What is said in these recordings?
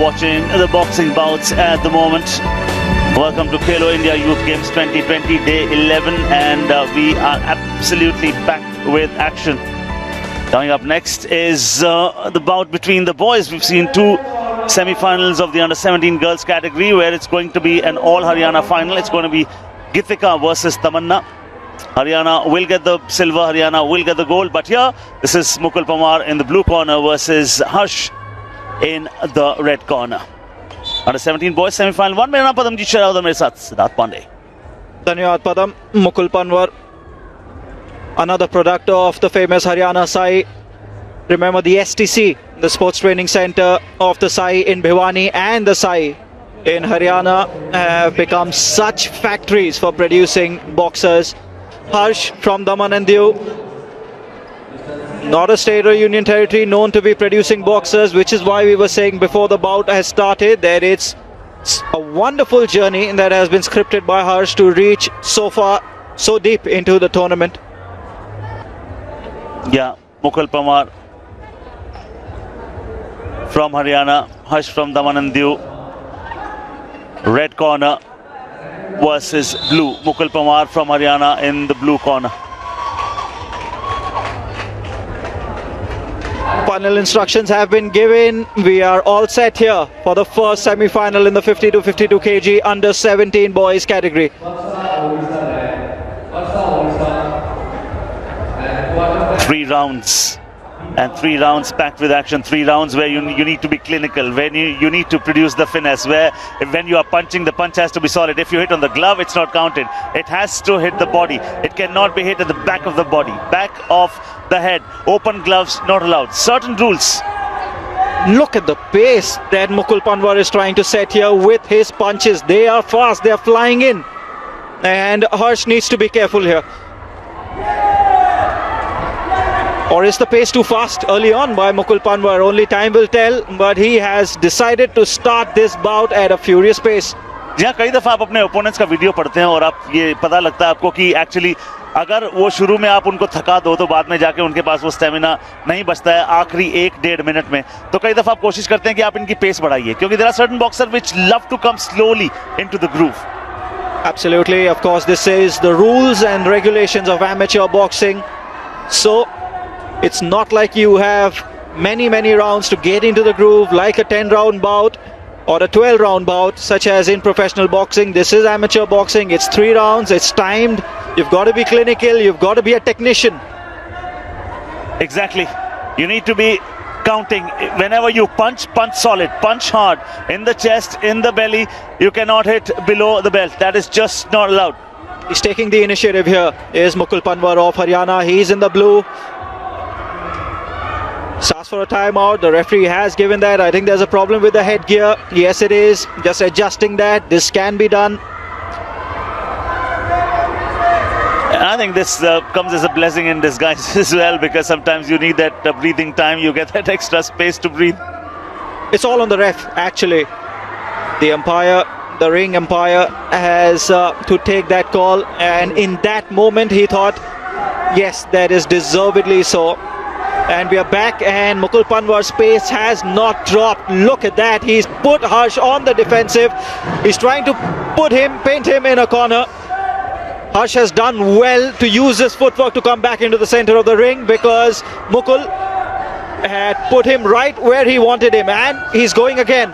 watching the boxing bouts at the moment. Welcome to Khelo India Youth Games 2020, Day 11, and we are absolutely packed with action. Coming up next is the bout between the boys. We've seen two semi-finals of the under-17 girls category, where it's going to be an all-Haryana final. It's going to be Gitika versus Tamanna. Haryana will get the silver, Haryana will get the gold. But here, this is Mukul Panwar in the blue corner versus Harsh in the red corner. Under-17 boys semi-final 1. मेरा नाम पदमजीत शरावत और मेरे साथ सिद्धार्थ पांडे. धन्यवाद पदम. Mukul Panwar, another product of the famous Haryana Sai. Remember the STC, the Sports Training Centre of the Sai in Bhiwani and the Sai in Haryana have become such factories for producing boxers. Harsh from Daman and Diu, not a state or union territory known to be producing boxers, which is why we were saying before the bout has started that it's a wonderful journey that has been scripted by Harsh to reach so far, so deep into the tournament. Yeah, Mukul Panwar from Haryana, Harsh from Daman and Diu. Red corner versus blue. Mukul Panwar from Haryana in the blue corner. Final instructions have been given. We are all set here for the first semi-final in the 50 to 52 kg under 17 boys category. 3 rounds. And 3 rounds packed with action. 3 rounds where you need to be clinical, when you need to produce the finesse, where when you are punching, the punch has to be solid. If you hit on the glove, it's not counted. It has to hit the body. It cannot be hit at the back of the body, back of the head. Open gloves not allowed. Certain rules. Look at the pace that Mukul Panwar is trying to set here with his punches. They are fast, they are flying in. And Harsh needs to be careful here. Or is the pace too fast early on by Mukul Panwar? Only time will tell, but he has decided to start this bout at a furious pace. जहाँ कई दफा आप अपने opponents का video पढ़ते हैं और आप ये पता लगता है आपको कि एक्चुअली अगर वो शुरू में आप उनको थका दो तो बाद में जाके उनके पास वो स्टेमिना नहीं बचता है आखिरी 1-1.5 मिनट में. तो कई दफा आप कोशिश करते हैं कि आप इनकी पेस बढ़ाइए, क्योंकि there are certain boxer which love to come slowly into the groove. Absolutely, of course, this is the rules and regulations of amateur boxing. So it's not like you have many rounds to get into the groove like a 10-round bout or a 12-round bout such as in professional boxing. This is amateur boxing. It's 3 rounds, it's timed. You've got to be clinical, you've got to be a technician. Exactly. You need to be counting. Whenever you punch solid, punch hard in the chest, in the belly. You cannot hit below the belt. That is just not allowed. He's taking the initiative here. Is Mukul Panwar of Haryana. He's in the blue. Starts for a timeout. The referee has given that. I think there's a problem with the headgear. Yes, it is. Just adjusting that. This can be done. And I think this comes as a blessing in disguise as well, because sometimes you need that breathing time. You get that extra space to breathe. It's all on the ref, actually. The umpire, the ring umpire, has to take that call. And in that moment, he thought, yes, that is deservedly so. And we are back, and Mukul Panwar's pace has not dropped. Look at that. He's put Harsh on the defensive. He's trying to paint him in a corner. Harsh has done well to use his footwork to come back into the center of the ring, because Mukul had put him right where he wanted him, and he's going again.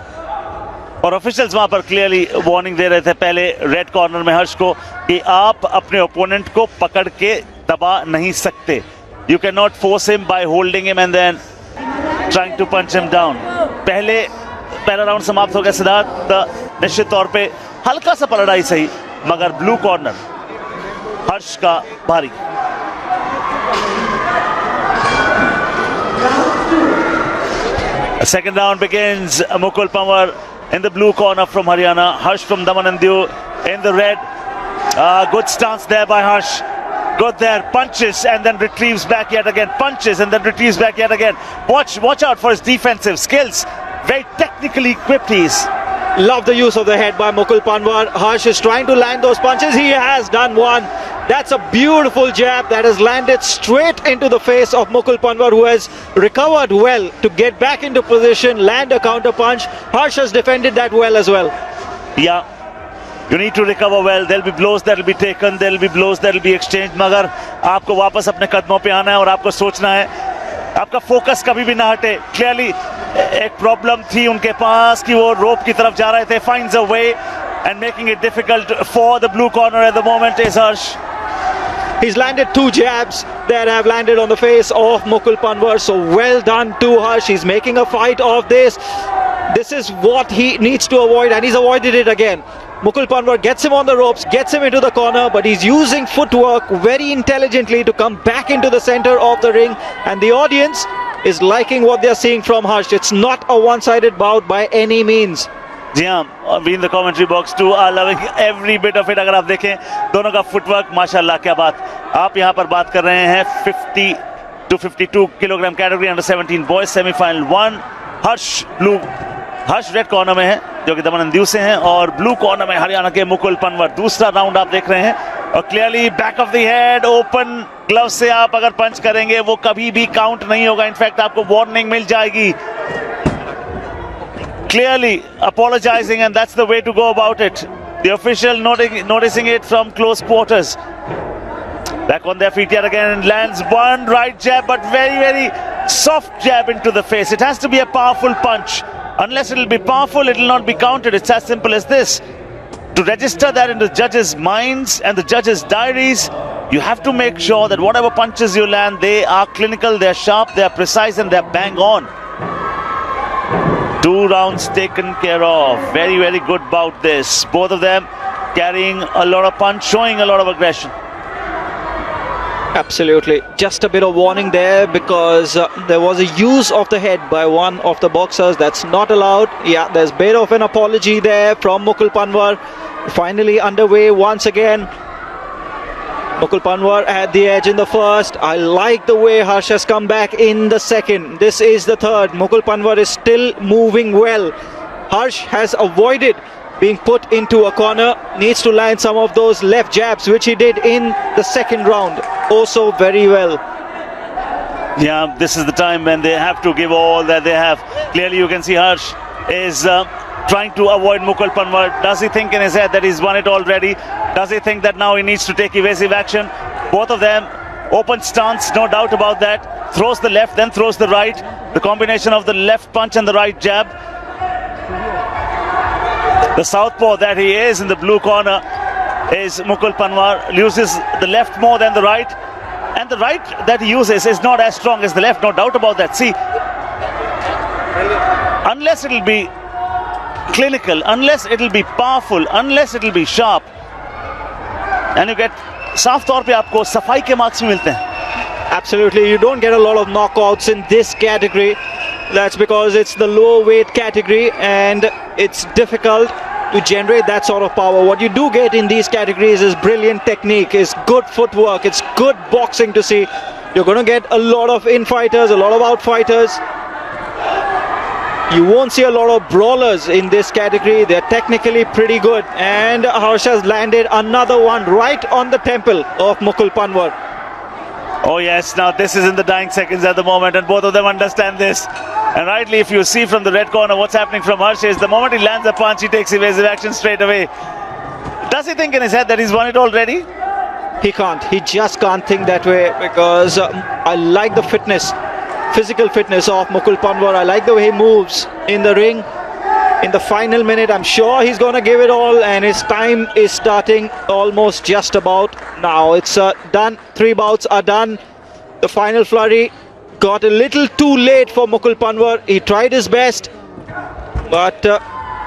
और officials वहां पर clearly warning दे रहे थे पहले red corner में हर्ष को कि आप अपने ओपोनेंट को पकड़ के दबा नहीं सकते. You cannot force him by holding him and then trying to punch him down. पहला राउंड समाप्त हो गया सिद्धार्थ. निश्चित तौर पे हल्का सा पलड़ा ही सही, मगर ब्लू कॉर्नर हर्ष का भारी. A second round begins. Mukul Panwar in the blue corner from Haryana. Harsh from Daman and Diu in the red. Good stance there by Harsh. Good there, punches and then retrieves back yet again. Punches and then retrieves back yet again. Watch out for his defensive skills. Very technically equipped he is. Love the use of the head by Mukul Panwar. Harsh is trying to land those punches. He has done one. That's a beautiful jab that has landed straight into the face of Mukul Panwar, who has recovered well to get back into position, land a counter punch. Harsh has defended that well as well. Yeah, you need to recover well. There'll be blows that will be taken, there'll be blows that will be exchanged. मगर आपको वापस अपने कदमों पे आना है और आपको सोचना है, आपका फोकस कभी भी ना हटे. Clearly एक प्रॉब्लम थी उनके पास कि वो रोप की तरफ जा रहे थे. Finds a way and making it difficult for the blue corner at the moment is Harsh. He's landed two jabs that have landed on the face of Mukul Panwar. So well done to Harsh. He's making a fight of this. This is what he needs to avoid, and he's avoided it again. Mukul Panwar gets him on the ropes, gets him into the corner, but he's using footwork very intelligently to come back into the center of the ring. And the audience is liking what they're seeing from Harsh. It's not a one-sided bout by any means. जी हाँ, we in the commentary box too are loving every bit of it. अगर आप देखें दोनों का footwork माशाल्लाह, क्या बात. आप यहाँ पर बात कर रहे हैं 50 to 52 kilogram category under 17 boys semifinal 1. Harsh red corner में है जो कि दमन अंदियू से हैं, और ब्लू कॉर्नर में हरियाणा के मुकुल पनवर. दूसरा राउंड आप देख रहे हैं और clearly back of the head open glove से आप अगर पंच करेंगे वो कभी भी काउंट नहीं होगा. इनफैक्ट आपको वार्निंग मिल जाएगी. Clearly apologizing, and that's the way to go about it. The official noticing it from close quarters. Back on their feet yet again, and lands one right jab, but very soft jab into the face. It has to be a powerful punch. Unless it'll be powerful, it'll not be counted. It's as simple as this. To register that in the judges' minds and the judges' diaries, you have to make sure that whatever punches you land, they are clinical, they're sharp, they're precise, and they're bang on. 2 rounds taken care of. Very good bout this. Both of them carrying a lot of punch, showing a lot of aggression. Absolutely. Just a bit of warning there because there was a use of the head by one of the boxers. That's not allowed. Yeah, there's a bit of an apology there from Mukul Panwar. Finally underway once again. Mukul Panwar had the edge in the first. I like the way Harsh has come back in the second. This is the third. Mukul Panwar is still moving well. Harsh has avoided being put into a corner. Needs to land some of those left jabs, which he did in the second round. Also very well. Yeah, this is the time when they have to give all that they have. Clearly you can see Harsh is trying to avoid Mukul Panwar. Does he think in his head that he's won it already? Does he think that now he needs to take evasive action? Both of them open stance, no doubt about that. Throws the left, then throws the right. The combination of the left punch and the right jab. The southpaw that he is in the blue corner is Mukul Panwar. Uses the left more than the right. And the right that he uses is not as strong as the left, no doubt about that. See, unless it'll be clinical, unless it'll be powerful, unless it'll be sharp, and you get साफ तौर पे आपको सफाई के marks भी मिलते हैं. Absolutely, you don't get a lot of knockouts in this category. That's because it's the low weight category and it's difficult to generate that sort of power. What you do get in these categories is brilliant technique, is good footwork, it's good boxing to see. You're going to get a lot of in-fighters, a lot of out-fighters. You won't see a lot of brawlers in this category. They're technically pretty good. And Harsh has landed another one right on the temple of Mukul Panwar. Oh yes, now this is in the dying seconds at the moment, and both of them understand this. And rightly, if you see from the red corner what's happening from Harsh is the moment he lands a punch, he takes evasive action straight away. Does he think in his head that he's won it already? He can't. He just can't think that way because I like the fitness, physical fitness of Mukul Panwar. I like the way he moves in the ring. In the final minute, I'm sure he's going to give it all, and his time is starting almost just about now. It's done. 3 bouts are done. The final flurry got a little too late for Mukul Panwar. He tried his best, but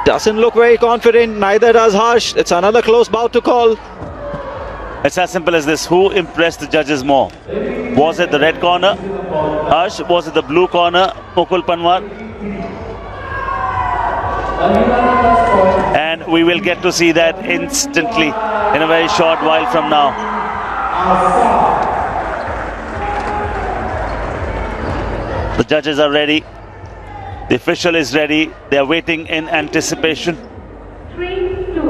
doesn't look very confident. Neither does Harsh. It's another close bout to call. It's as simple as this. Who impressed the judges more? Was it the red corner, Harsh? Was it the blue corner, Mukul Panwar? And we will get to see that instantly in a very short while from now. The judges are ready. The official is ready. They are waiting in anticipation. 3-2. In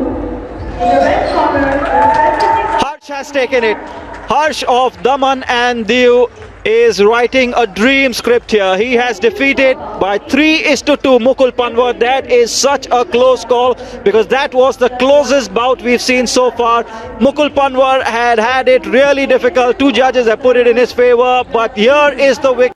the red corner, Harsh has taken it. Harsh of Daman and Diu is writing a dream script here. He has defeated by 3-2 Mukul Panwar. That is such a close call because that was the closest bout we've seen so far. Mukul Panwar had it really difficult. Two judges have put it in his favor, but here is the victory.